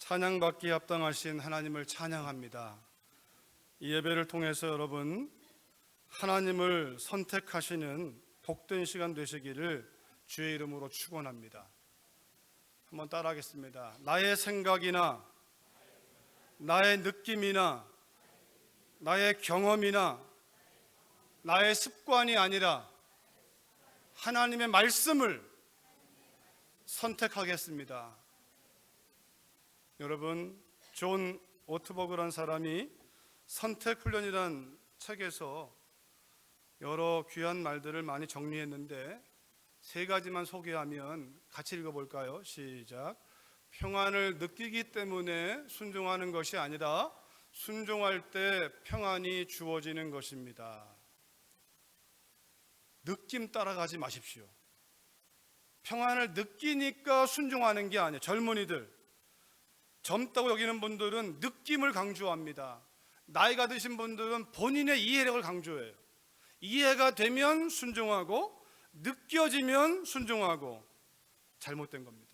찬양받기에 합당하신 하나님을 찬양합니다. 이 예배를 통해서 여러분 하나님을 선택하시는 복된 시간 되시기를 주의 이름으로 축원합니다. 한번 따라하겠습니다. 나의 생각이나 나의 느낌이나 나의 경험이나 나의 습관이 아니라 하나님의 말씀을 선택하겠습니다. 여러분, 존 오트버그라는 사람이 선택훈련이라는 책에서 여러 귀한 말들을 많이 정리했는데 세 가지만 소개하면 같이 읽어볼까요? 시작. 평안을 느끼기 때문에 순종하는 것이 아니라 순종할 때 평안이 주어지는 것입니다. 느낌 따라가지 마십시오. 평안을 느끼니까 순종하는 게 아니에요. 젊은이들, 젊다고 여기는 분들은 느낌을 강조합니다. 나이가 드신 분들은 본인의 이해력을 강조해요. 이해가 되면 순종하고 느껴지면 순종하고 잘못된 겁니다.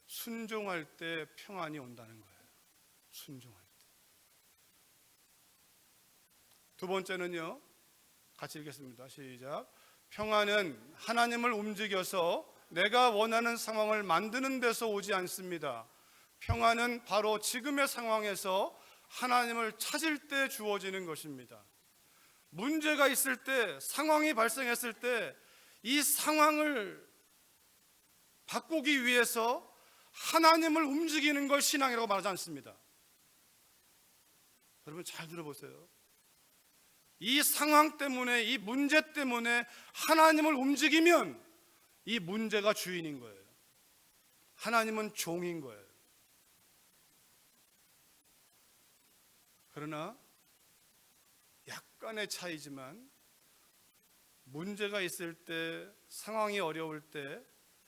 순종할 때 평안이 온다는 거예요. 순종할 때. 두 번째는요, 같이 읽겠습니다. 시작. 평안은 하나님을 움직여서 내가 원하는 상황을 만드는 데서 오지 않습니다. 평안은 바로 지금의 상황에서 하나님을 찾을 때 주어지는 것입니다. 문제가 있을 때, 상황이 발생했을 때 이 상황을 바꾸기 위해서 하나님을 움직이는 걸 신앙이라고 말하지 않습니다. 여러분 잘 들어보세요. 이 상황 때문에, 이 문제 때문에 하나님을 움직이면 이 문제가 주인인 거예요. 하나님은 종인 거예요. 그러나 약간의 차이지만 문제가 있을 때, 상황이 어려울 때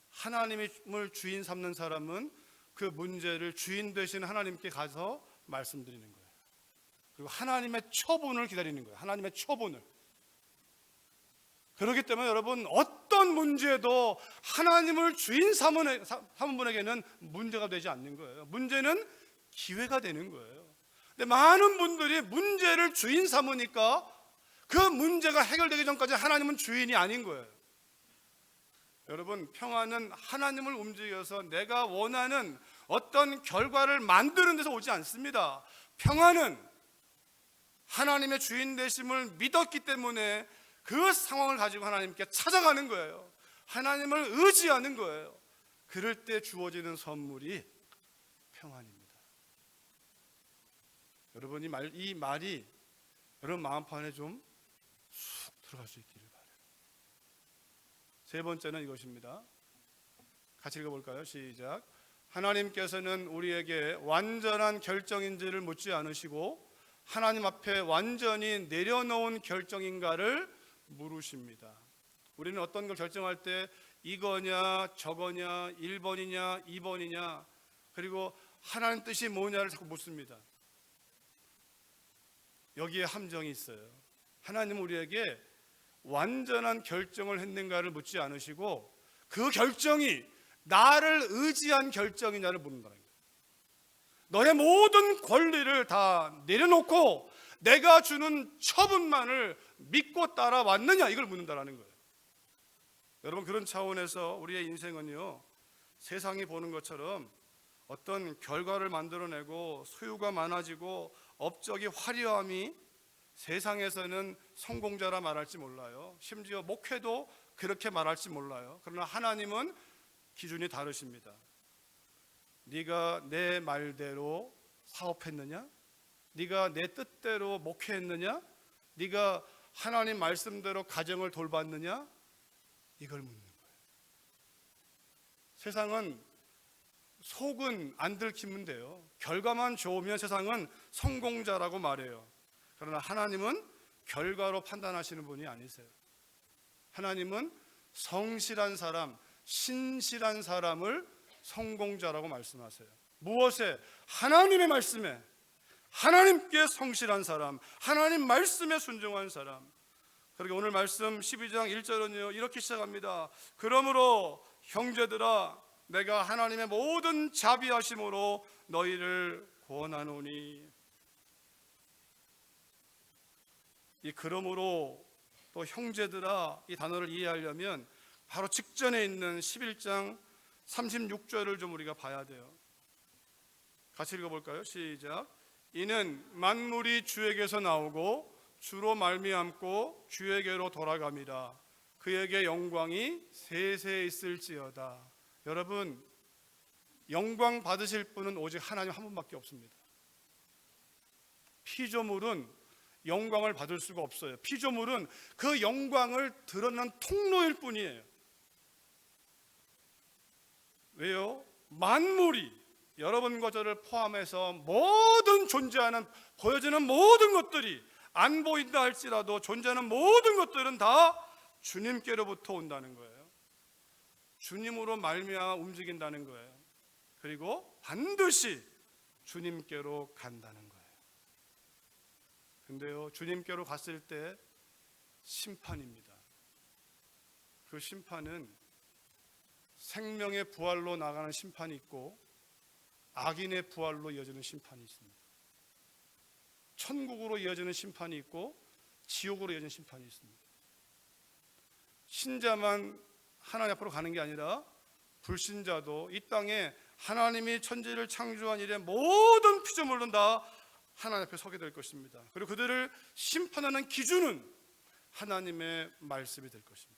하나님을 주인 삼는 사람은 그 문제를 주인 되신 하나님께 가서 말씀드리는 거예요. 그리고 하나님의 처분을 기다리는 거예요. 하나님의 처분을. 그렇기 때문에 여러분, 어떤 문제도 하나님을 주인 삼은 분에게는 문제가 되지 않는 거예요. 문제는 기회가 되는 거예요. 근데 많은 분들이 문제를 주인 삼으니까 그 문제가 해결되기 전까지 하나님은 주인이 아닌 거예요. 여러분, 평안은 하나님을 움직여서 내가 원하는 어떤 결과를 만드는 데서 오지 않습니다. 평안은 하나님의 주인 되심을 믿었기 때문에 그 상황을 가지고 하나님께 찾아가는 거예요. 하나님을 의지하는 거예요. 그럴 때 주어지는 선물이 평안입니다. 여러분, 이 말이 여러분 마음판에 좀 쑥 들어갈 수 있기를 바라요. 세 번째는 이것입니다. 같이 읽어볼까요? 시작. 하나님께서는 우리에게 완전한 결정인지를 묻지 않으시고 하나님 앞에 완전히 내려놓은 결정인가를 물으십니다. 우리는 어떤 걸 결정할 때 이거냐 저거냐 1번이냐 2번이냐 그리고 하나님 뜻이 뭐냐를 자꾸 묻습니다. 여기에 함정이 있어요. 하나님은 우리에게 완전한 결정을 했는가를 묻지 않으시고 그 결정이 나를 의지한 결정이냐를 묻는다는 거예요. 너의 모든 권리를 다 내려놓고 내가 주는 처분만을 믿고 따라왔느냐, 이걸 묻는다는 거예요. 여러분, 그런 차원에서 우리의 인생은요, 세상이 보는 것처럼 어떤 결과를 만들어내고 소유가 많아지고 업적이 화려함이 세상에서는 성공자라 말할지 몰라요. 심지어 목회도 그렇게 말할지 몰라요. 그러나 하나님은 기준이 다르십니다. 네가 내 말대로 사업했느냐? 네가 내 뜻대로 목회했느냐? 네가 하나님 말씀대로 가정을 돌봤느냐? 이걸 묻는 거예요. 세상은 속은 안 들키면 돼요. 결과만 좋으면 세상은 성공자라고 말해요. 그러나 하나님은 결과로 판단하시는 분이 아니세요. 하나님은 성실한 사람, 신실한 사람을 성공자라고 말씀하세요. 무엇에? 하나님의 말씀에, 하나님께 성실한 사람, 하나님 말씀에 순종한 사람. 그리고 오늘 말씀 12장 1절은요 이렇게 시작합니다. 그러므로 형제들아 내가 하나님의 모든 자비하심으로 너희를 권하노니. 이 그러므로 또 형제들아, 이 단어를 이해하려면 바로 직전에 있는 11장 36절을 좀 우리가 봐야 돼요. 같이 읽어볼까요? 시작. 이는 만물이 주에게서 나오고 주로 말미암고 주에게로 돌아갑니다. 그에게 영광이 세세 있을지어다. 여러분, 영광 받으실 분은 오직 하나님 한 분밖에 없습니다. 피조물은 영광을 받을 수가 없어요. 피조물은 그 영광을 드러내는 통로일 뿐이에요. 왜요? 만물이, 여러분과 저를 포함해서 모든 존재하는, 보여지는 모든 것들이 안 보인다 할지라도 존재하는 모든 것들은 다 주님께로부터 온다는 거예요. 주님으로 말미암아 움직인다는 거예요. 그리고 반드시 주님께로 간다는 거예요. 근데요, 주님께로 갔을 때 심판입니다. 그 심판은 생명의 부활로 나가는 심판이 있고 악인의 부활로 이어지는 심판이 있습니다. 천국으로 이어지는 심판이 있고 지옥으로 이어지는 심판이 있습니다. 신자만 하나님 앞으로 가는 게 아니라 불신자도 이 땅에 하나님이 천지를 창조한 일에 모든 피조물은 다 하나님 앞에 서게 될 것입니다. 그리고 그들을 심판하는 기준은 하나님의 말씀이 될 것입니다.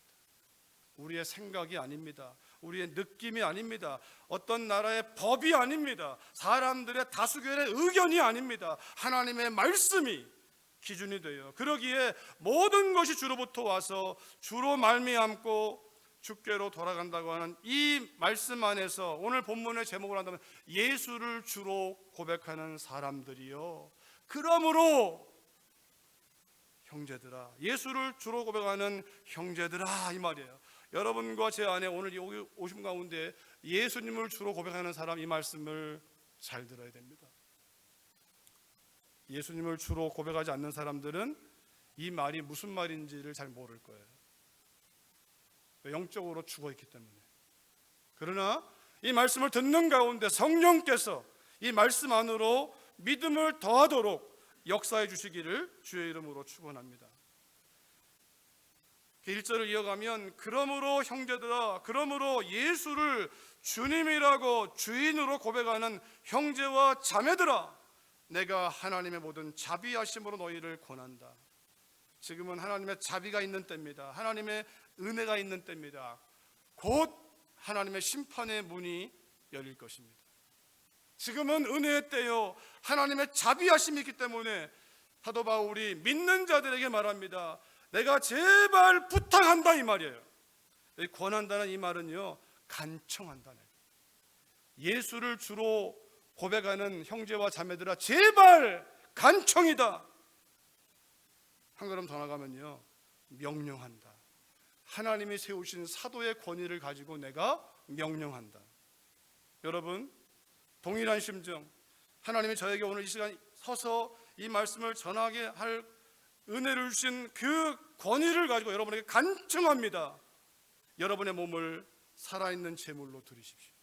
우리의 생각이 아닙니다. 우리의 느낌이 아닙니다. 어떤 나라의 법이 아닙니다. 사람들의 다수결의 의견이 아닙니다. 하나님의 말씀이 기준이 돼요. 그러기에 모든 것이 주로부터 와서 주로 말미암고 주께로 돌아간다고 하는 이 말씀 안에서 오늘 본문의 제목을 한다면 예수를 주로 고백하는 사람들이요, 그러므로 형제들아, 예수를 주로 고백하는 형제들아, 이 말이에요. 여러분과 제 안에 오늘 오신 가운데 예수님을 주로 고백하는 사람, 이 말씀을 잘 들어야 됩니다. 예수님을 주로 고백하지 않는 사람들은 이 말이 무슨 말인지를 잘 모를 거예요. 영적으로 죽어있기 때문에. 그러나 이 말씀을 듣는 가운데 성령께서 이 말씀 안으로 믿음을 더하도록 역사해 주시기를 주의 이름으로 축원합니다. 1절을 이어가면 그러므로 형제들아, 그러므로 예수를 주님이라고 주인으로 고백하는 형제와 자매들아, 내가 하나님의 모든 자비하심으로 너희를 권한다. 지금은 하나님의 자비가 있는 때입니다. 하나님의 은혜가 있는 때입니다. 곧 하나님의 심판의 문이 열릴 것입니다. 지금은 은혜의 때요, 하나님의 자비하심이 있기 때문에 사도 바울이 믿는 자들에게 말합니다. 내가 제발 부탁한다, 이 말이에요. 권한다는 이 말은요, 간청한다는, 예수를 주로 고백하는 형제와 자매들아, 제발 간청이다. 한 걸음 더 나가면요, 명령한다. 하나님이 세우신 사도의 권위를 가지고 내가 명령한다. 여러분, 동일한 심정, 하나님이 저에게 오늘 이 시간 서서 이 말씀을 전하게 할 은혜를 주신 그 권위를 가지고 여러분에게 간청합니다. 여러분의 몸을 살아있는 제물로 드리십시오.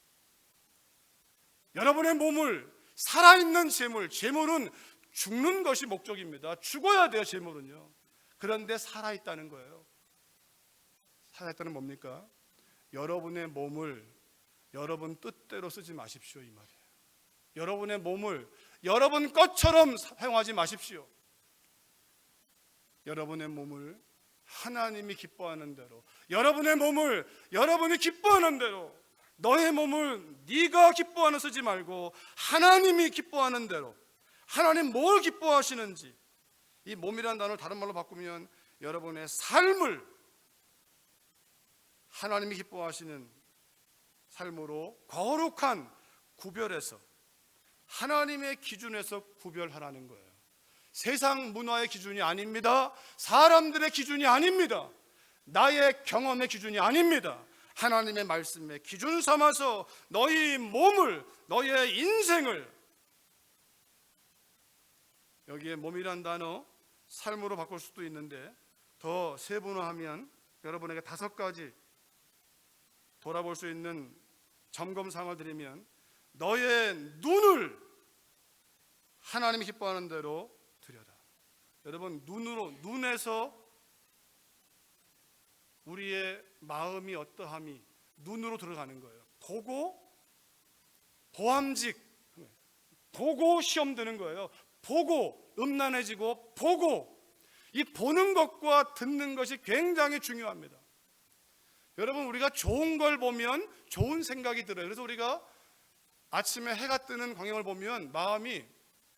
여러분의 몸을 살아있는 제물, 제물은 죽는 것이 목적입니다. 죽어야 돼요, 제물은요. 그런데 살아있다는 거예요. 살아있다는 뭡니까? 여러분의 몸을 여러분 뜻대로 쓰지 마십시오, 이 말이에요. 여러분의 몸을 여러분 것처럼 사용하지 마십시오. 여러분의 몸을 하나님이 기뻐하는 대로, 여러분의 몸을 여러분이 기뻐하는 대로, 너의 몸을 네가 기뻐하는 쓰지 말고 하나님이 기뻐하는 대로, 하나님 뭘 기뻐하시는지, 이 몸이라는 단어를 다른 말로 바꾸면 여러분의 삶을 하나님이 기뻐하시는 삶으로 거룩한 구별해서 하나님의 기준에서 구별하라는 거예요. 세상 문화의 기준이 아닙니다. 사람들의 기준이 아닙니다. 나의 경험의 기준이 아닙니다. 하나님의 말씀의 기준 삼아서 너희 몸을, 너희의 인생을, 여기에 몸이란 단어 삶으로 바꿀 수도 있는데 더 세분화하면 여러분에게 5가지 돌아볼 수 있는 점검사항을 드리면 너의 눈을 하나님이 기뻐하는 대로 들여다. 여러분, 눈에서 우리의 마음이 어떠함이 눈으로 들어가는 거예요. 보고 보암직, 보고 시험 드는 거예요. 보고 음란해지고, 보고 이 보는 것과 듣는 것이 굉장히 중요합니다. 여러분, 우리가 좋은 걸 보면 좋은 생각이 들어요. 그래서 우리가 아침에 해가 뜨는 광경을 보면 마음이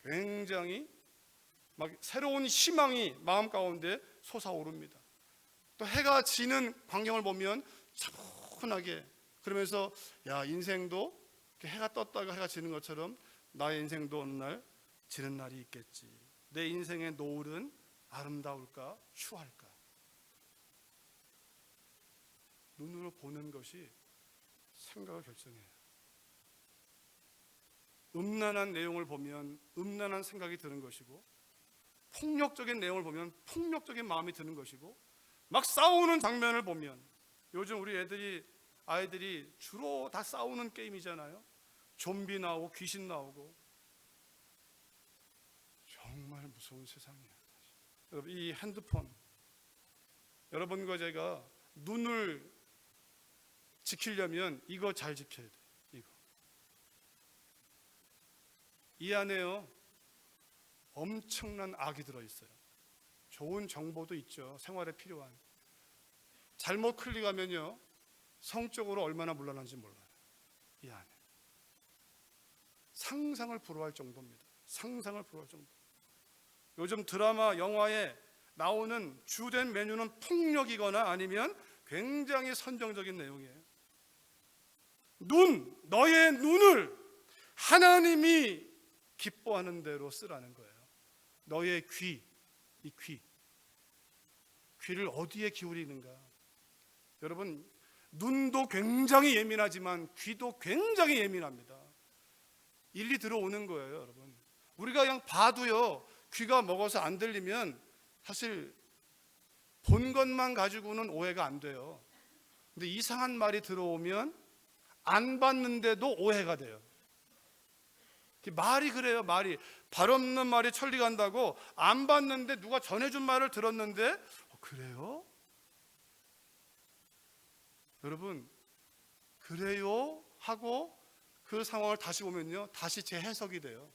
굉장히 막 새로운 희망이 마음 가운데 솟아오릅니다. 또 해가 지는 광경을 보면 차분하게, 그러면서 야, 인생도 해가 떴다가 해가 지는 것처럼 나의 인생도 어느 날 지는 날이 있겠지. 내 인생의 노을은 아름다울까 추할까. 눈으로 보는 것이 생각을 결정해요. 음란한 내용을 보면 음란한 생각이 드는 것이고, 폭력적인 내용을 보면 폭력적인 마음이 드는 것이고, 막 싸우는 장면을 보면, 요즘 우리 아이들이 주로 다 싸우는 게임이잖아요. 좀비 나오고 귀신 나오고. 정말 무서운 세상이에요. 여러분, 이 핸드폰, 여러분과 제가 눈을 지키려면 이거 잘 지켜야 돼요. 이 안에요 엄청난 악이 들어있어요. 좋은 정보도 있죠. 생활에 필요한. 잘못 클릭하면요 성적으로 얼마나 문란한지 몰라요. 이 안에 상상을 불허할 정도입니다. 상상을 불허할 정도. 요즘 드라마, 영화에 나오는 주된 메뉴는 폭력이거나 아니면 굉장히 선정적인 내용이에요. 너의 눈을 하나님이 기뻐하는 대로 쓰라는 거예요. 너의 귀를 어디에 기울이는가. 여러분, 눈도 굉장히 예민하지만 귀도 굉장히 예민합니다. 일리 들어오는 거예요. 여러분, 우리가 그냥 봐도요 귀가 먹어서 안 들리면 사실 본 것만 가지고는 오해가 안 돼요. 근데 이상한 말이 들어오면 안 봤는데도 오해가 돼요. 말이 그래요. 말이 발 없는 말이 천리 간다고. 안 봤는데 누가 전해준 말을 들었는데 그래요? 여러분, 그래요? 하고 그 상황을 다시 보면요 다시 재해석이 돼요.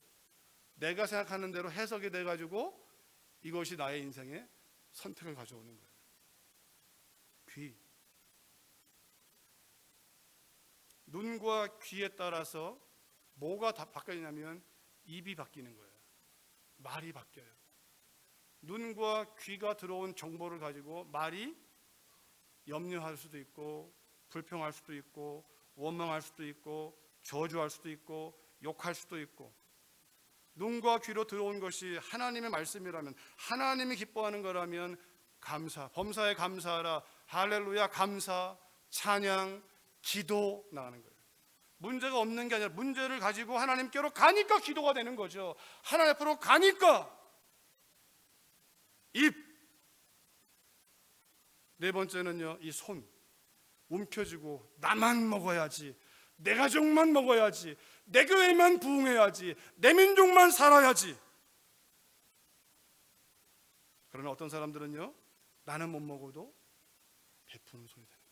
내가 생각하는 대로 해석이 돼가지고 이것이 나의 인생에 선택을 가져오는 거예요. 귀, 눈과 귀에 따라서 뭐가 다 바뀌냐면 입이 바뀌는 거예요. 말이 바뀌어요. 눈과 귀가 들어온 정보를 가지고 말이 염려할 수도 있고, 불평할 수도 있고, 원망할 수도 있고, 저주할 수도 있고, 욕할 수도 있고. 눈과 귀로 들어온 것이 하나님의 말씀이라면, 하나님이 기뻐하는 거라면 감사, 범사에 감사하라, 할렐루야, 감사, 찬양, 기도 나가는 거예요. 문제가 없는 게 아니라 문제를 가지고 하나님께로 가니까 기도가 되는 거죠. 하나님 앞으로 가니까. 입. 네 번째는요, 이 손. 움켜쥐고 나만 먹어야지, 내 가족만 먹어야지, 내 교회만 부흥해야지, 내 민족만 살아야지. 그러나 어떤 사람들은요, 나는 못 먹어도 베푸는 손이 되는 거예요.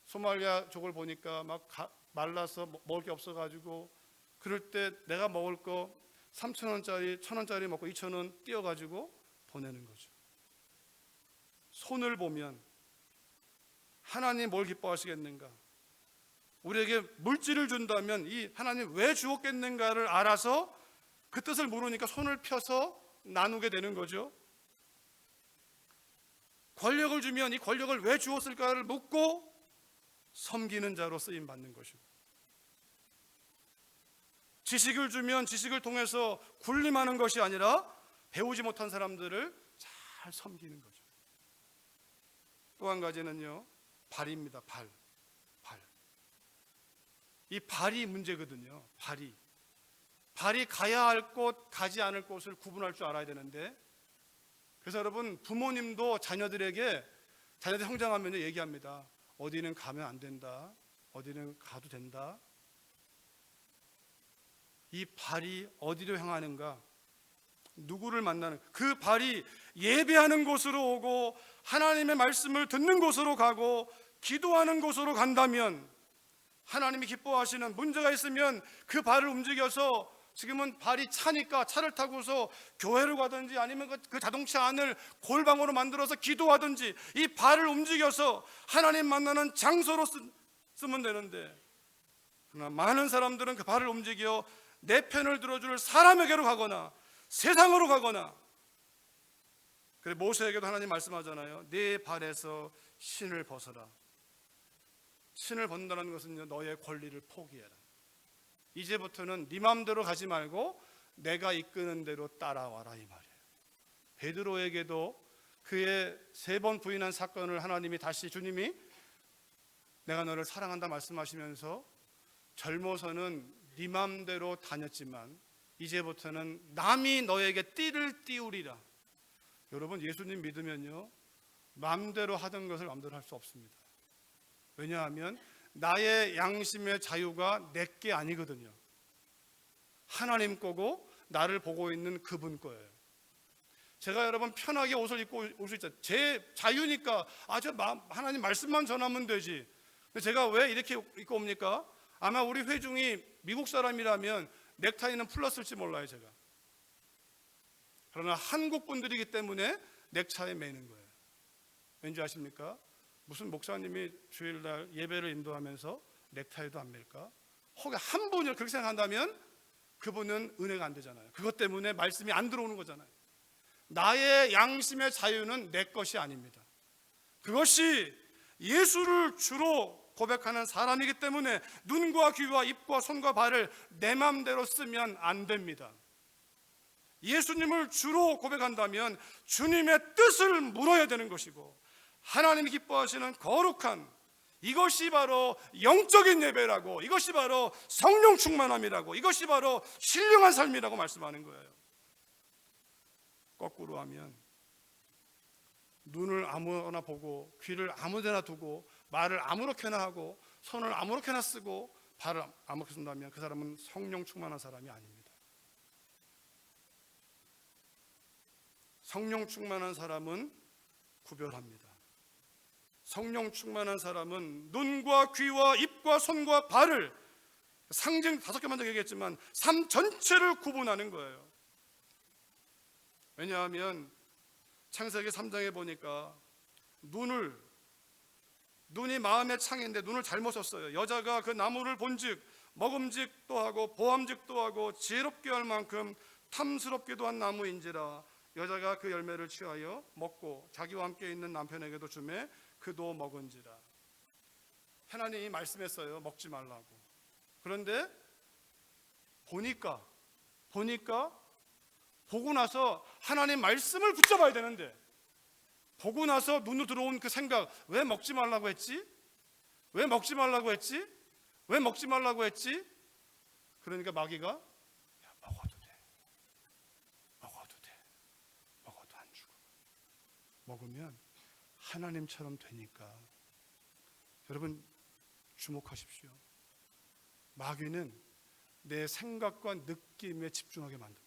소말리아족을 보니까 막 말라서 먹을 게 없어가지고, 그럴 때 내가 먹을 거 3,000원짜리 1,000원짜리 먹고 2,000원 띄어가지고 보내는 거죠. 손을 보면 하나님 뭘 기뻐하시겠는가? 우리에게 물질을 준다면 이 하나님 왜 주었겠는가를 알아서 그 뜻을 모르니까 손을 펴서 나누게 되는 거죠. 권력을 주면 이 권력을 왜 주었을까를 묻고 섬기는 자로 쓰임 받는 것이고, 지식을 주면 지식을 통해서 군림하는 것이 아니라 배우지 못한 사람들을 잘 섬기는 거죠. 또 한 가지는요, 발입니다. 발. 이 발이 문제거든요. 발이 가야 할 곳, 가지 않을 곳을 구분할 줄 알아야 되는데, 그래서 여러분, 부모님도 자녀들이 성장하면 얘기합니다. 어디는 가면 안 된다, 어디는 가도 된다. 이 발이 어디로 향하는가? 누구를 만나는? 그 발이 예배하는 곳으로 오고 하나님의 말씀을 듣는 곳으로 가고 기도하는 곳으로 간다면, 하나님이 기뻐하시는, 문제가 있으면 그 발을 움직여서, 지금은 발이 차니까 차를 타고서 교회를 가든지 아니면 그 자동차 안을 골방으로 만들어서 기도하든지, 이 발을 움직여서 하나님 만나는 장소로 쓰면 되는데, 그러나 많은 사람들은 그 발을 움직여 내 편을 들어줄 사람에게로 가거나 세상으로 가거나. 그래, 모세에게도 하나님 말씀하잖아요. 네 발에서 신을 벗어라. 신을 벗는다는 것은요, 너의 권리를 포기해라. 이제부터는 네 마음대로 가지 말고 내가 이끄는 대로 따라와라, 이 말이에요. 베드로에게도 그의 3번 부인한 사건을 하나님이 다시, 주님이 내가 너를 사랑한다 말씀하시면서, 젊어서는 네 마음대로 다녔지만 이제부터는 남이 너에게 띠를 띠우리라. 여러분, 예수님 믿으면요, 마음대로 하던 것을 마음대로 할 수 없습니다. 왜냐하면 나의 양심의 자유가 내게 아니거든요. 하나님 거고 나를 보고 있는 그분 거예요. 제가 여러분 편하게 옷을 입고 올 수 있잖아요. 제 자유니까, 하나님 말씀만 전하면 되지. 근데 제가 왜 이렇게 입고 옵니까? 아마 우리 회중이 미국 사람이라면 넥타이는 풀렀을지 몰라요, 제가. 그러나 한국 분들이기 때문에 넥타이에 매는 거예요. 왠지 아십니까? 무슨 목사님이 주일날 예배를 인도하면서 넥타이도 안 맬까? 혹시 한 분을 그렇게 생각한다면 그분은 은혜가 안 되잖아요. 그것 때문에 말씀이 안 들어오는 거잖아요. 나의 양심의 자유는 내 것이 아닙니다. 그것이 예수를 주로 고백하는 사람이기 때문에 눈과 귀와 입과 손과 발을 내 마음대로 쓰면 안 됩니다. 예수님을 주로 고백한다면 주님의 뜻을 물어야 되는 것이고, 하나님이 기뻐하시는 거룩한, 이것이 바로 영적인 예배라고, 이것이 바로 성령 충만함이라고, 이것이 바로 신령한 삶이라고 말씀하는 거예요. 거꾸로 하면 눈을 아무나 보고 귀를 아무데나 두고 말을 아무렇게나 하고 손을 아무렇게나 쓰고 발을 아무렇게 쓴다면 그 사람은 성령 충만한 사람이 아닙니다. 성령 충만한 사람은 구별합니다. 성령 충만한 사람은 눈과 귀와 입과 손과 발을, 상징 5개만 더 얘기했지만 삶 전체를 구분하는 거예요. 왜냐하면 창세기 3장에 보니까 눈이 마음의 창인데 눈을 잘못 썼어요. 여자가 그 나무를 본즉 먹음직도 하고 보암직도 하고 지혜롭게 할 만큼 탐스럽기도 한 나무인지라. 여자가 그 열매를 취하여 먹고 자기와 함께 있는 남편에게도 주매 그도 먹은지라. 하나님이 말씀했어요, 먹지 말라고. 그런데 보니까 보고 나서 하나님 말씀을 붙잡아야 되는데, 보고 나서 눈으로 들어온 그 생각, 왜 먹지 말라고 했지? 왜 먹지 말라고 했지? 왜 먹지 말라고 했지? 그러니까 마귀가, 야, 먹어도 돼. 먹어도 안 죽어. 먹으면 하나님처럼 되니까. 여러분 주목하십시오. 마귀는 내 생각과 느낌에 집중하게 만듭니다.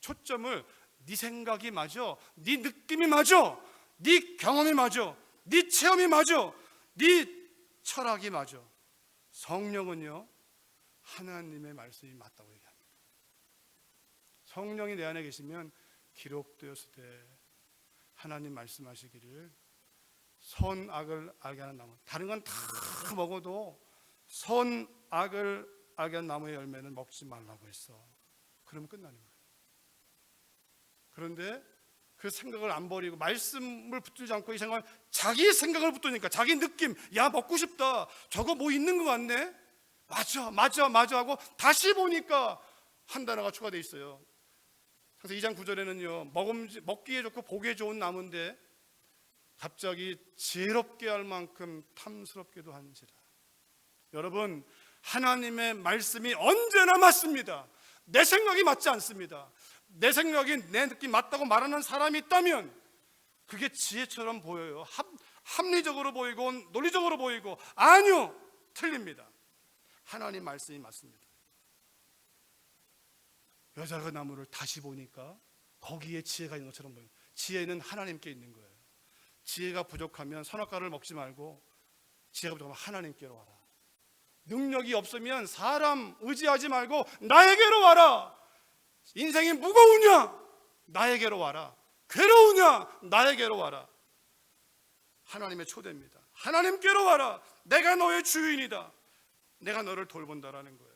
초점을 네 생각이 맞아, 네 느낌이 맞아, 네 경험이 맞아, 네 체험이 맞아, 네 철학이 맞아. 성령은요, 하나님의 말씀이 맞다고 얘기합니다. 성령이 내 안에 계시면 기록되었을 때 하나님 말씀하시기를 선악을 알게 하는 나무, 다른 건 다 먹어도 선악을 알게 하는 나무의 열매는 먹지 말라고 했어. 그러면 끝나는 거예요. 그런데 그 생각을 안 버리고 말씀을 붙들지 않고 이 생각을, 자기 생각을 붙드니까, 자기 느낌, 야 먹고 싶다, 저거 뭐 있는 것 같네, 맞아 하고 다시 보니까 한 단어가 추가되어 있어요. 그래서 2장 9절에는요 먹기에 좋고 보기에 좋은 나무인데 갑자기 지혜롭게 할 만큼 탐스럽게도 한지라. 여러분, 하나님의 말씀이 언제나 맞습니다. 내 생각이 맞지 않습니다. 내 생각이 내 느낌 맞다고 말하는 사람이 있다면 그게 지혜처럼 보여요. 합리적으로 보이고 논리적으로 보이고, 아니요, 틀립니다. 하나님 말씀이 맞습니다. 여자가 나무를 다시 보니까 거기에 지혜가 있는 것처럼 보여요. 지혜는 하나님께 있는 거예요. 지혜가 부족하면 선악과를 먹지 말고 지혜가 부족하면 하나님께로 와라. 능력이 없으면 사람 의지하지 말고 나에게로 와라. 인생이 무거우냐? 나에게로 와라. 괴로우냐? 나에게로 와라. 하나님의 초대입니다. 하나님께로 와라. 내가 너의 주인이다. 내가 너를 돌본다라는 거예요.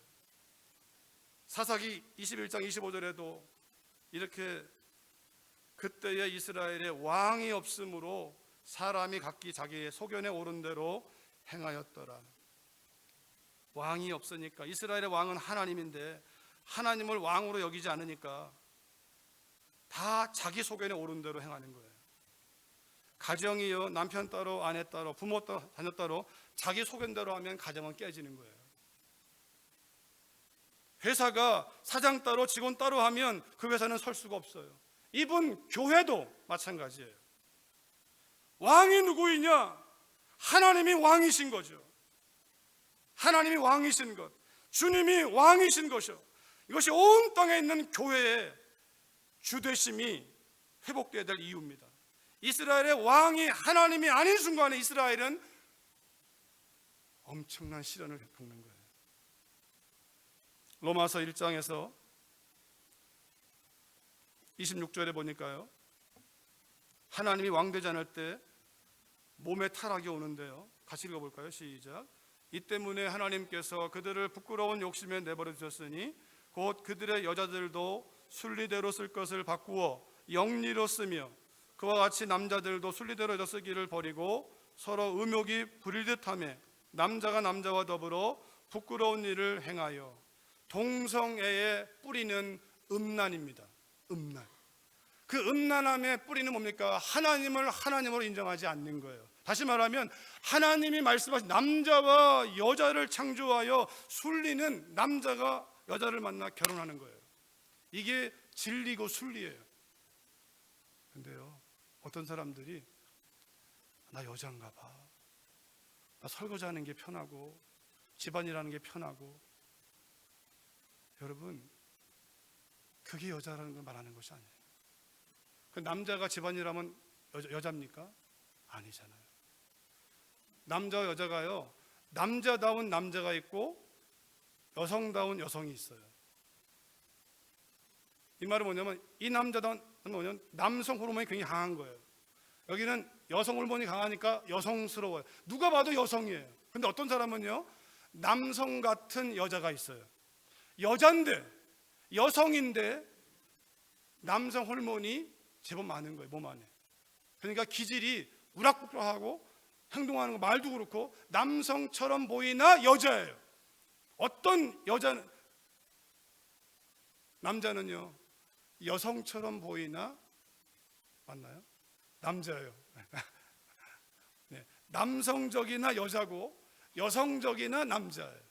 사사기 21장 25절에도 이렇게 그때의 이스라엘에 왕이 없으므로 사람이 각기 자기의 소견에 오른 대로 행하였더라. 왕이 없으니까, 이스라엘의 왕은 하나님인데 하나님을 왕으로 여기지 않으니까 다 자기 소견에 오른 대로 행하는 거예요. 가정이요, 남편 따로 아내 따로 부모 따로 자녀 따로 자기 소견대로 하면 가정은 깨지는 거예요. 회사가 사장 따로 직원 따로 하면 그 회사는 설 수가 없어요. 이분 교회도 마찬가지예요. 왕이 누구이냐? 하나님이 왕이신 거죠. 하나님이 왕이신 것, 주님이 왕이신 것이요, 이것이 온 땅에 있는 교회의 주되심이 회복되어야 될 이유입니다. 이스라엘의 왕이 하나님이 아닌 순간에 이스라엘은 엄청난 시련을 겪는 거예요. 로마서 1장에서 26절에 보니까요, 하나님이 왕되지 않을 때 몸에 타락이 오는데요, 같이 읽어볼까요? 시작. 이 때문에 하나님께서 그들을 부끄러운 욕심에 내버려 두셨으니 곧 그들의 여자들도 순리대로 쓸 것을 바꾸어 영리로 쓰며 그와 같이 남자들도 순리대로 여자 쓰기를 버리고 서로 음욕이 부릴 듯하며 남자가 남자와 더불어 부끄러운 일을 행하여 동성애의 뿌리는 음란입니다. 음란. 그 음란함의 뿌리는 뭡니까? 하나님을 하나님으로 인정하지 않는 거예요. 다시 말하면 하나님이 말씀하신 남자와 여자를 창조하여 순리는 남자가 여자를 만나 결혼하는 거예요. 이게 진리고 순리예요. 근데요, 어떤 사람들이 나 여자인가 봐, 나 설거지하는 게 편하고 집안일하는 게 편하고. 여러분, 그게 여자라는 걸 말하는 것이 아니에요. 그 남자가 집안일하면 여자입니까? 아니잖아요. 남자와 여자가요, 남자다운 남자가 있고 여성다운 여성이 있어요. 이 말은 뭐냐면, 이 남자다운 뭐냐면 남성 호르몬이 굉장히 강한 거예요. 여기는 여성 호르몬이 강하니까 여성스러워요. 누가 봐도 여성이에요. 근데 어떤 사람은요, 남성 같은 여자가 있어요. 여잔데 여성인데 남성 호르몬이 제법 많은 거예요, 몸 안에. 그러니까 기질이 우락부락하고 행동하는 거, 말도 그렇고 남성처럼 보이나 여자예요. 어떤 여자는, 남자는요 여성처럼 보이나, 맞나요? 남자예요. 네, 남성적이나 여자고 여성적이나 남자예요.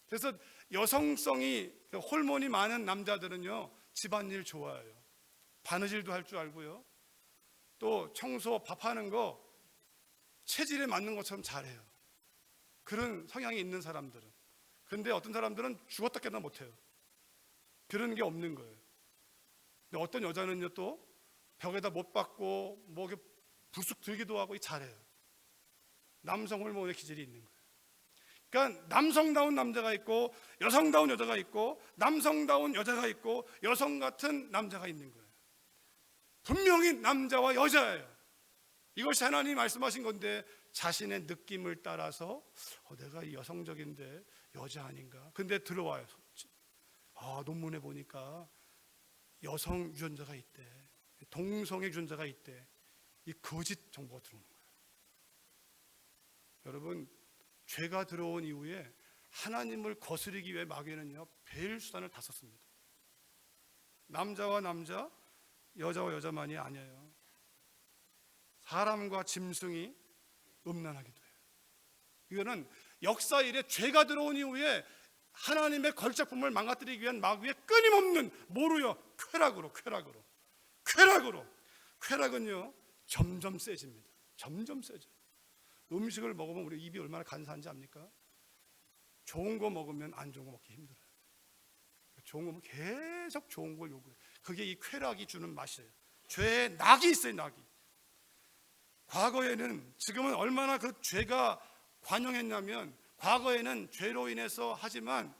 그래서 여성성이, 호르몬이 많은 남자들은요 집안일 좋아해요. 바느질도 할 줄 알고요, 또 청소, 밥하는 거 체질에 맞는 것처럼 잘해요. 그런 성향이 있는 사람들은. 그런데 어떤 사람들은 죽었다 깨나 못해요. 그런 게 없는 거예요. 근데 어떤 여자는요 또 벽에다 못 박고 뭐 불쑥 들기도 하고 잘해요. 남성 호르몬의 기질이 있는 거예요. 그러니까 남성다운 남자가 있고 여성다운 여자가 있고 남성다운 여자가 있고 여성 같은 남자가 있는 거예요. 분명히 남자와 여자예요. 이것이 하나님이 말씀하신 건데, 자신의 느낌을 따라서 내가 여성적인데 여자 아닌가? 근데 들어와요. 논문에 보니까 여성 유전자가 있대, 동성애 유전자가 있대. 이 거짓 정보가 들어오는 거예요. 여러분, 죄가 들어온 이후에 하나님을 거스르기 위해 마귀는요 벨 수단을 다 썼습니다. 남자와 남자, 여자와 여자만이 아니에요. 사람과 짐승이 음란하기도 해요. 이거는 역사 이래 죄가 들어온 이후에 하나님의 걸작품을 망가뜨리기 위한 마귀의 끊임없는, 뭐로요? 쾌락은요 점점 세집니다. 점점 세져. 음식을 먹으면 우리 입이 얼마나 간사한지 압니까? 좋은 거 먹으면 안 좋은 거 먹기 힘들어요. 좋은 거 먹으면 계속 좋은 걸 요구해요. 그게 이 쾌락이 주는 맛이에요. 죄에 낙이 있어요, 낙이. 과거에는, 지금은 얼마나 그 죄가 관영했냐면, 과거에는 죄로 인해서 하지만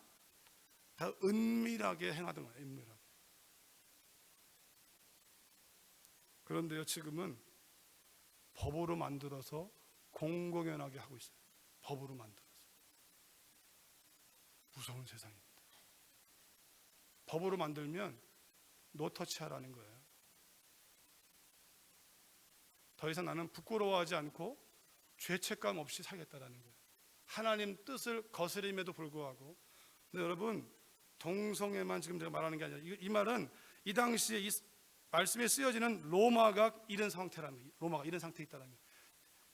다 은밀하게 행하던 거예요. 은밀하게. 그런데요, 지금은 법으로 만들어서 공공연하게 하고 있어요. 법으로 만들어서. 무서운 세상입니다. 법으로 만들면 노터치하라는 거예요. 더 이상 나는 부끄러워하지 않고 죄책감 없이 살겠다라는 거예요. 하나님 뜻을 거스림에도 불구하고. 근데 여러분, 동성애만 지금 제가 말하는 게 아니라 이 말은 이 당시에 이 말씀에 쓰여지는 로마가 이런 상태라는 거예요. 로마가 이런 상태에 있다는 거예요.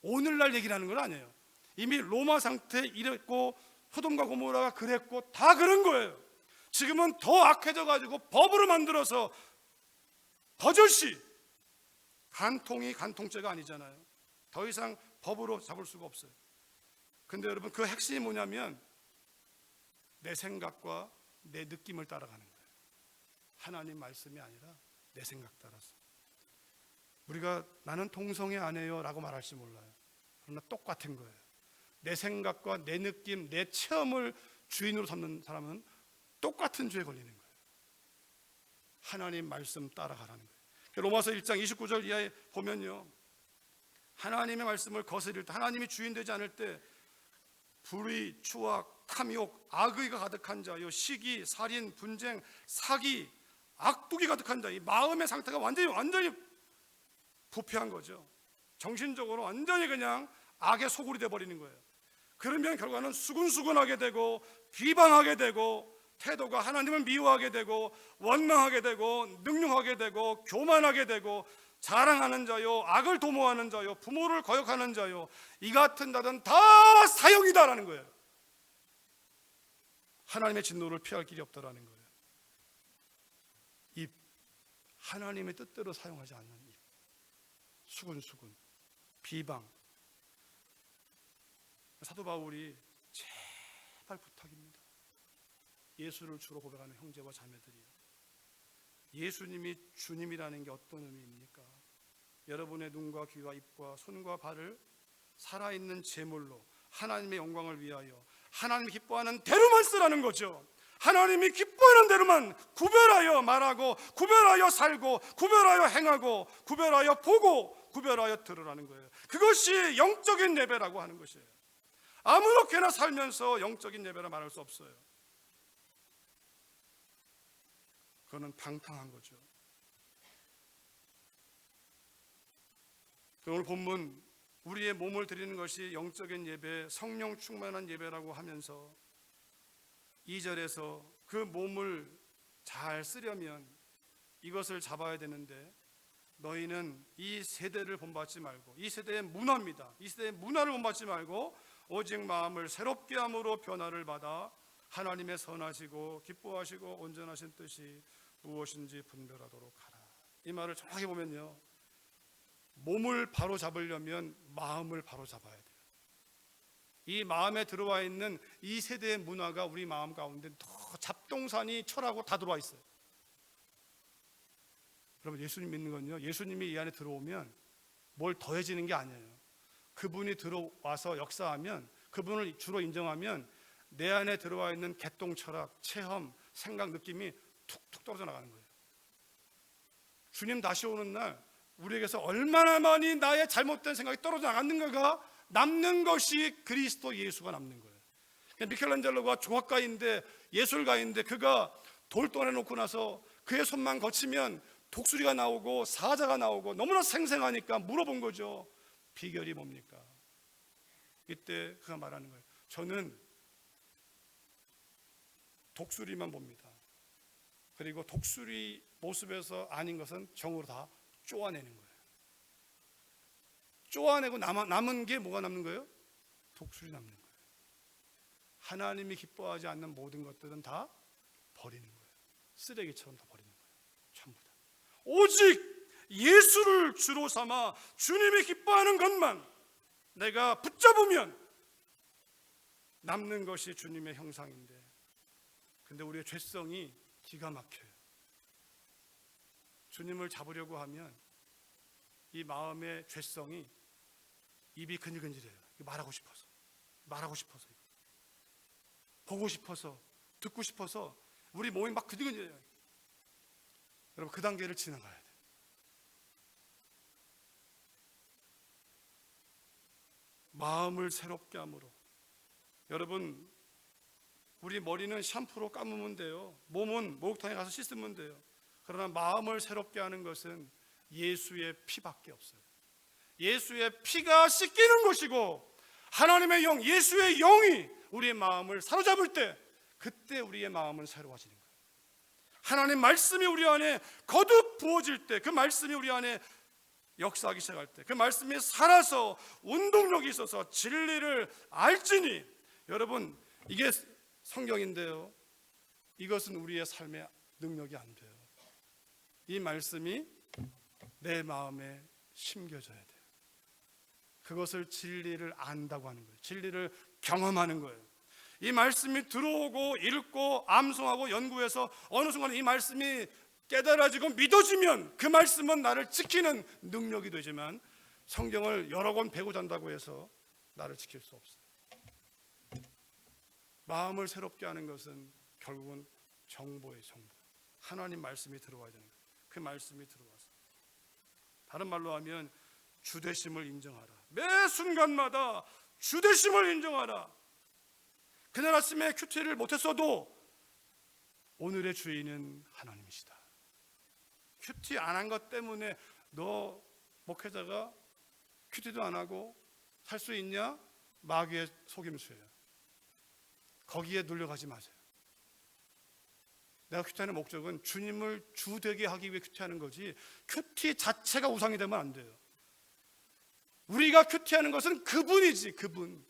오늘날 얘기를 하는 건 아니에요. 이미 로마 상태에 이랬고 소돔과 고모라가 그랬고 다 그런 거예요. 지금은 더 악해져 가지고 법으로 만들어서 버젓이, 간통이 간통죄가 아니잖아요. 더 이상 법으로 잡을 수가 없어요. 근데 여러분, 그 핵심이 뭐냐면 내 생각과 내 느낌을 따라가는 거예요. 하나님 말씀이 아니라 내 생각 따라서. 우리가 나는 동성애 안 해요 라고 말할지 몰라요. 그러나 똑같은 거예요. 내 생각과 내 느낌, 내 체험을 주인으로 삼는 사람은 똑같은 죄에 걸리는 거예요. 하나님 말씀 따라가라는 거예요. 로마서 1장 29절 이하에 보면요, 하나님의 말씀을 거스릴 때, 하나님이 주인 되지 않을 때 불의, 추악, 탐욕, 악의가 가득한 자요, 시기, 살인, 분쟁, 사기, 악독이 가득한 자, 이 마음의 상태가 완전히 부패한 거죠. 정신적으로 완전히 그냥 악의 소굴이 되어버리는 거예요. 그러면 결과는 수근수근하게 되고 비방하게 되고 태도가 하나님을 미워하게 되고 원망하게 되고 능욕하게 되고 교만하게 되고 자랑하는 자요, 악을 도모하는 자요, 부모를 거역하는 자요, 이 같은 자들은 다 사형이다라는 거예요. 하나님의 진노를 피할 길이 없다라는 거예요. 입, 하나님의 뜻대로 사용하지 않는 입, 수근수근, 비방. 사도 바울이 제발 부탁입니다. 예수를 주로 고백하는 형제와 자매들이요, 예수님이 주님이라는 게 어떤 의미입니까? 여러분의 눈과 귀와 입과 손과 발을 살아있는 제물로 하나님의 영광을 위하여 하나님이 기뻐하는 대로만 쓰라는 거죠. 하나님이 기뻐하는 대로만 구별하여 말하고, 구별하여 살고, 구별하여 행하고, 구별하여 보고, 구별하여 들으라는 거예요. 그것이 영적인 예배라고 하는 것이에요. 아무렇게나 살면서 영적인 예배라 말할 수 없어요. 그거는 방탕한 거죠. 오늘 본문, 우리의 몸을 드리는 것이 영적인 예배, 성령 충만한 예배라고 하면서 2절에서 그 몸을 잘 쓰려면 이것을 잡아야 되는데, 너희는 이 세대를 본받지 말고, 이 세대의 문화입니다. 이 세대의 문화를 본받지 말고 오직 마음을 새롭게 함으로 변화를 받아 하나님의 선하시고 기뻐하시고 온전하신 뜻이 무엇인지 분별하도록 하라. 이 말을 정확히 보면요, 몸을 바로 잡으려면 마음을 바로 잡아야 돼요. 이 마음에 들어와 있는 이 세대의 문화가 우리 마음 가운데 더 잡동사니 철하고 다 들어와 있어요. 여러분, 예수님 믿는 건요, 예수님이 이 안에 들어오면 뭘 더해지는 게 아니에요. 그분이 들어와서 역사하면, 그분을 주로 인정하면 내 안에 들어와 있는 개똥 철학, 체험, 생각, 느낌이 툭툭 떨어져 나가는 거예요. 주님 다시 오는 날 우리에게서 얼마나 많이 나의 잘못된 생각이 떨어져 나갔는가가 남는 것이 그리스도 예수가 남는 거예요. 미켈란젤로가 조각가인데, 예술가인데, 그가 돌 떠내놓고 나서 그의 손만 거치면 독수리가 나오고 사자가 나오고 너무나 생생하니까 물어본 거죠. 비결이 뭡니까? 이때 그가 말하는 거예요. 저는 독수리만 봅니다. 그리고 독수리 모습에서 아닌 것은 정으로 다 쪼아내는 거예요. 쪼아내고 남은 게 뭐가 남는 거예요? 독수리 남는 거예요. 하나님이 기뻐하지 않는 모든 것들은 다 버리는 거예요. 쓰레기처럼 다 버리는 거예요. 전부 다. 오직 예수를 주로 삼아 주님이 기뻐하는 것만 내가 붙잡으면 남는 것이 주님의 형상인데, 근데 우리의 죄성이 기가 막혀요. 주님을 잡으려고 하면 이 마음의 죄성이 입이 근질근질해요. 말하고 싶어서, 보고 싶어서, 듣고 싶어서 우리 몸이 막 근질근질해요. 여러분, 그 단계를 지나가야 돼요. 마음을 새롭게 함으로. 여러분, 우리 머리는 샴푸로 감으면 돼요. 몸은 목욕탕에 가서 씻으면 돼요. 그러나 마음을 새롭게 하는 것은 예수의 피밖에 없어요. 예수의 피가 씻기는 것이고, 하나님의 영, 예수의 영이 우리의 마음을 사로잡을 때, 그때 우리의 마음은 새로워지는 거예요. 하나님 말씀이 우리 안에 거듭 부어질 때, 그 말씀이 우리 안에 역사하기 시작할 때, 그 말씀이 살아서 운동력이 있어서 진리를 알지니. 여러분, 이게 성경인데요, 이것은 우리의 삶의 능력이 안 돼요. 이 말씀이 내 마음에 심겨져야 돼요. 그것을 진리를 안다고 하는 거예요. 진리를 경험하는 거예요. 이 말씀이 들어오고 읽고 암송하고 연구해서 어느 순간 이 말씀이 깨달아지고 믿어지면 그 말씀은 나를 지키는 능력이 되지만, 성경을 여러 권 배고 잔다고 해서 나를 지킬 수 없어요. 마음을 새롭게 하는 것은 결국은 정보예요. 정보. 하나님 말씀이 들어와야 되는 거예요. 그 말씀이 들어와서, 다른 말로 하면 주되심을 인정하라. 매 순간마다 주되심을 인정하라. 그날 아침에 큐티를 못했어도 오늘의 주인은 하나님이시다. 큐티 안 한 것 때문에 너 목회자가 큐티도 안 하고 살 수 있냐? 마귀의 속임수예요. 거기에 눌려가지 마세요. 내가 큐티하는 목적은 주님을 주되게 하기 위해 큐티하는 거지, 큐티 자체가 우상이 되면 안 돼요. 우리가 큐티하는 것은 그분이지, 그분.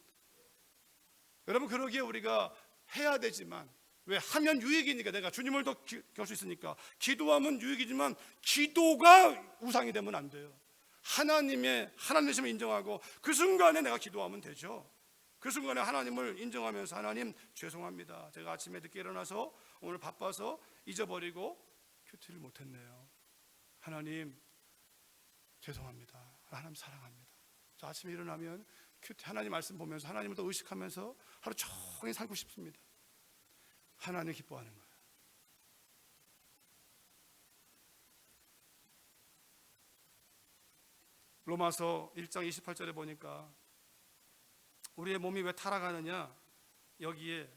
여러분, 그러기에 우리가 해야 되지만, 왜? 하면 유익이니까. 내가 주님을 더 볼 수 있으니까. 기도하면 유익이지만 기도가 우상이 되면 안 돼요. 하나님의 하나님이심을 인정하고 그 순간에 내가 기도하면 되죠. 그 순간에 하나님을 인정하면서, 하나님 죄송합니다. 제가 아침에 늦게 일어나서 오늘 바빠서 잊어버리고 큐티를 못했네요. 하나님 죄송합니다. 하나님 사랑합니다. 저 아침에 일어나면 큐티 하나님 말씀 보면서 하나님을 더 의식하면서 하루 종일 살고 싶습니다. 하나님 기뻐하는 거예요. 로마서 1장 28절에 보니까 우리의 몸이 왜 타락하느냐, 여기에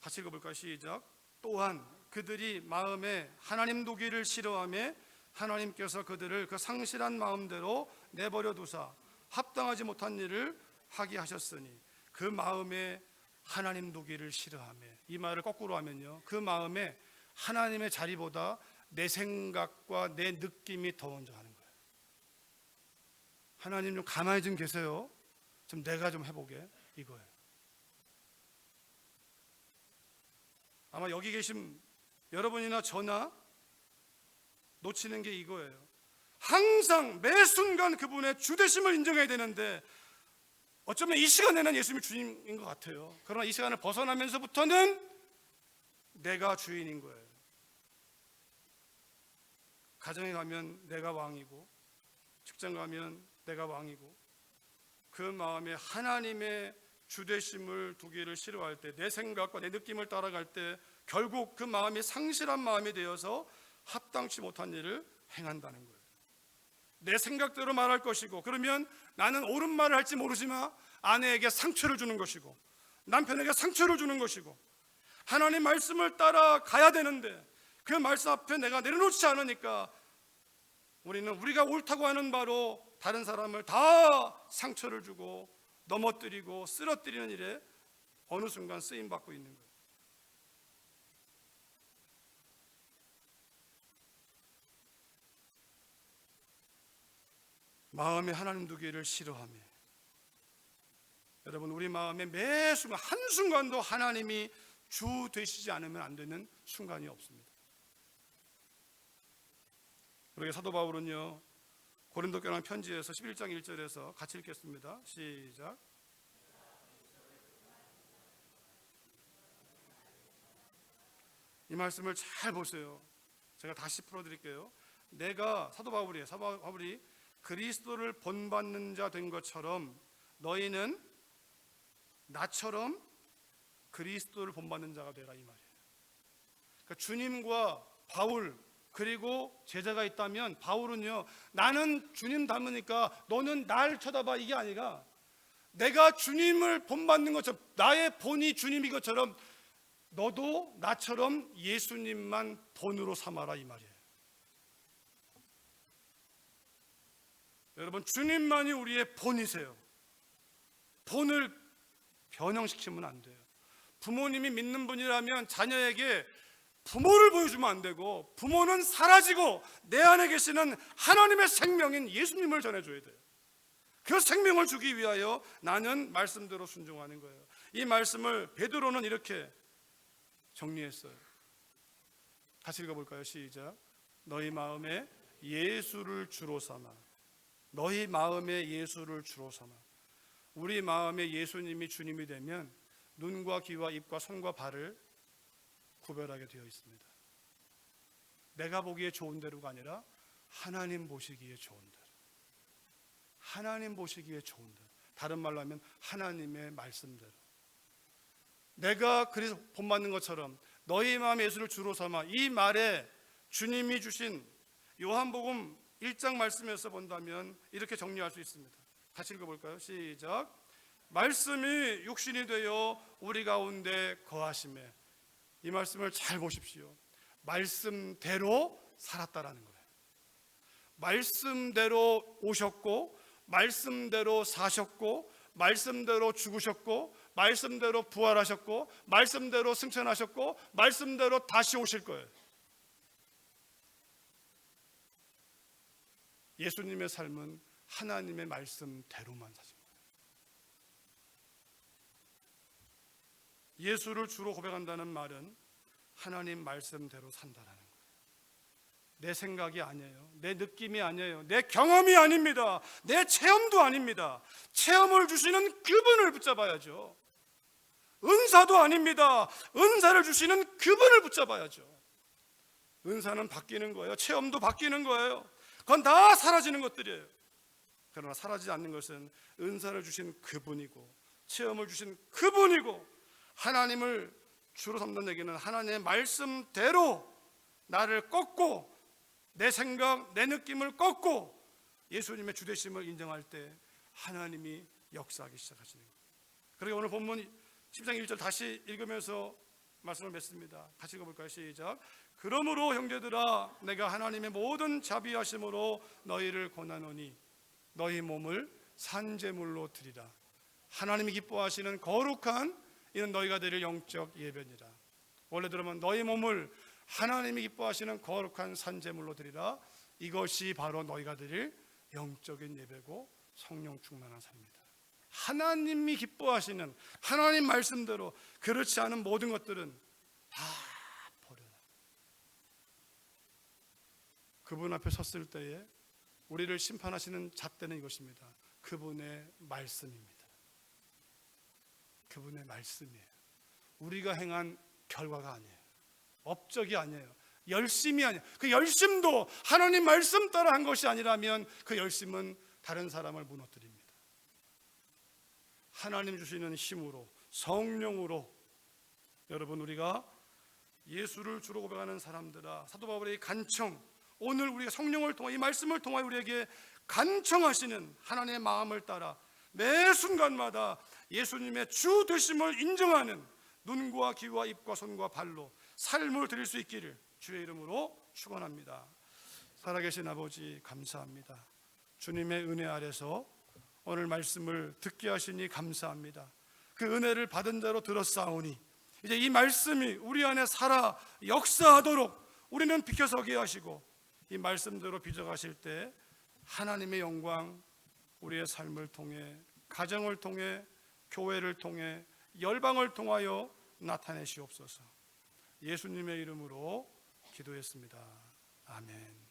같이 읽어볼까요? 시작. 또한 그들이 마음에 하나님 두기를 싫어하며 하나님께서 그들을 그 상실한 마음대로 내버려 두사 합당하지 못한 일을 하게 하셨으니, 그 마음에 하나님 두기를 싫어하며, 이 말을 거꾸로 하면요, 그 마음에 하나님의 자리보다 내 생각과 내 느낌이 더 먼저 하는 거예요. 하나님 좀 가만히 좀 계세요. 좀 내가 좀 해보게, 이거예요. 아마 여기 계신 여러분이나 저나 놓치는 게 이거예요. 항상 매 순간 그분의 주되심을 인정해야 되는데, 어쩌면 이 시간에는 예수님이 주인인 것 같아요. 그러나 이 시간을 벗어나면서부터는 내가 주인인 거예요. 가정에 가면 내가 왕이고, 직장 가면 내가 왕이고, 그 마음에 하나님의 주되심을 두기를 싫어할 때, 내 생각과 내 느낌을 따라갈 때 결국 그 마음이 상실한 마음이 되어서 합당치 못한 일을 행한다는 거예요. 내 생각대로 말할 것이고, 그러면 나는 옳은 말을 할지 모르지만 아내에게 상처를 주는 것이고, 남편에게 상처를 주는 것이고, 하나님 말씀을 따라가야 되는데 그 말씀 앞에 내가 내려놓지 않으니까 우리는 우리가 옳다고 하는 바로 다른 사람을 다 상처를 주고 넘어뜨리고 쓰러뜨리는 일에 어느 순간 쓰임받고 있는 거예요. 마음에 하나님 두기를 싫어하며, 여러분, 우리 마음에 매 순간 한순간도 하나님이 주 되시지 않으면 안 되는 순간이 없습니다. 그러게 사도 바울은요, 고린도 교회 편지에서 11장 1절에서 같이 읽겠습니다. 시작. 이 말씀을 잘 보세요. 제가 다시 풀어드릴게요. 내가 사도 바울이 그리스도를 본받는 자 된 것처럼 너희는 나처럼 그리스도를 본받는 자가 되라, 이 말이에요. 그러니까 주님과 바울 그리고 제자가 있다면 바울은요, 나는 주님 닮으니까 너는 날 쳐다봐, 이게 아니라 내가 주님을 본받는 것처럼, 나의 본이 주님인 것처럼 너도 나처럼 예수님만 본으로 삼아라, 이 말이에요. 여러분, 주님만이 우리의 본이세요. 본을 변형시키면 안 돼요. 부모님이 믿는 분이라면 자녀에게 부모를 보여주면 안 되고, 부모는 사라지고 내 안에 계시는 하나님의 생명인 예수님을 전해줘야 돼요. 그 생명을 주기 위하여 나는 말씀대로 순종하는 거예요. 이 말씀을 베드로는 이렇게 정리했어요. 같이 읽어볼까요? 시작. 너희 마음에 예수를 주로 삼아. 너희 마음에 예수를 주로 삼아. 우리 마음에 예수님이 주님이 되면 눈과 귀와 입과 손과 발을 구별하게 되어 있습니다. 내가 보기에 좋은 대로가 아니라 하나님 보시기에 좋은 대로. 하나님 보시기에 좋은 대로. 다른 말로 하면 하나님의 말씀대로. 내가 그래서 본받는 것처럼 너희 마음에 예수를 주로 삼아. 이 말에 주님이 주신 요한복음 1장 말씀에서 본다면 이렇게 정리할 수 있습니다. 같이 읽어볼까요? 시작. 말씀이 육신이 되어 우리 가운데 거하심에. 이 말씀을 잘 보십시오. 말씀대로 살았다라는 거예요. 말씀대로 오셨고, 말씀대로 사셨고, 말씀대로 죽으셨고, 말씀대로 부활하셨고, 말씀대로 승천하셨고, 말씀대로 다시 오실 거예요. 예수님의 삶은 하나님의 말씀대로만 사신 거예요. 예수를 주로 고백한다는 말은 하나님 말씀대로 산다라는 거예요. 내 생각이 아니에요. 내 느낌이 아니에요. 내 경험이 아닙니다. 내 체험도 아닙니다. 체험을 주시는 그분을 붙잡아야죠. 은사도 아닙니다. 은사를 주시는 그분을 붙잡아야죠. 은사는 바뀌는 거예요. 체험도 바뀌는 거예요. 그건 다 사라지는 것들이에요. 그러나 사라지지 않는 것은 은사를 주신 그분이고, 체험을 주신 그분이고, 하나님을 주로 삼는 얘기는 하나님의 말씀대로 나를 꺾고, 내 생각, 내 느낌을 꺾고 예수님의 주되심을 인정할 때 하나님이 역사하기 시작하시는 거예요. 그리고 오늘 본문 10장 1절 다시 읽으면서 말씀을 맺습니다. 같이 읽어볼까요? 시작. 그러므로 형제들아, 내가 하나님의 모든 자비하심으로 너희를 권하노니 너희 몸을 산제물로 드리라. 하나님이 기뻐하시는 거룩한 이는 너희가 드릴 영적 예배니라. 원래 들으면 너희 몸을 하나님이 기뻐하시는 거룩한 산제물로 드리라. 이것이 바로 너희가 드릴 영적인 예배고 성령 충만한 삶이다. 하나님이 기뻐하시는 하나님 말씀대로, 그렇지 않은 모든 것들은 다 버려라. 그분 앞에 섰을 때에 우리를 심판하시는 잣대는 이것입니다. 그분의 말씀입니다. 그분의 말씀이에요. 우리가 행한 결과가 아니에요. 업적이 아니에요. 열심이 아니에요. 그 열심도 하나님 말씀 따라 한 것이 아니라면 그 열심은 다른 사람을 무너뜨립니다. 하나님 주시는 힘으로, 성령으로, 여러분, 우리가 예수를 주로 고백하는 사람들아, 사도 바울의 간청, 오늘 우리가 성령을 통해 이 말씀을 통해 우리에게 간청하시는 하나님의 마음을 따라 매 순간마다 예수님의 주 되심을 인정하는 눈과 귀와 입과 손과 발로 삶을 드릴 수 있기를 주의 이름으로 축원합니다. 살아계신 아버지, 감사합니다. 주님의 은혜 아래서 오늘 말씀을 듣게 하시니 감사합니다. 그 은혜를 받은 대로 들었사오니 이제 이 말씀이 우리 안에 살아 역사하도록 우리는 비켜서게 하시고, 이 말씀대로 빚어가실 때 하나님의 영광 우리의 삶을 통해, 가정을 통해, 교회를 통해, 열방을 통하여 나타내시옵소서. 예수님의 이름으로 기도했습니다. 아멘.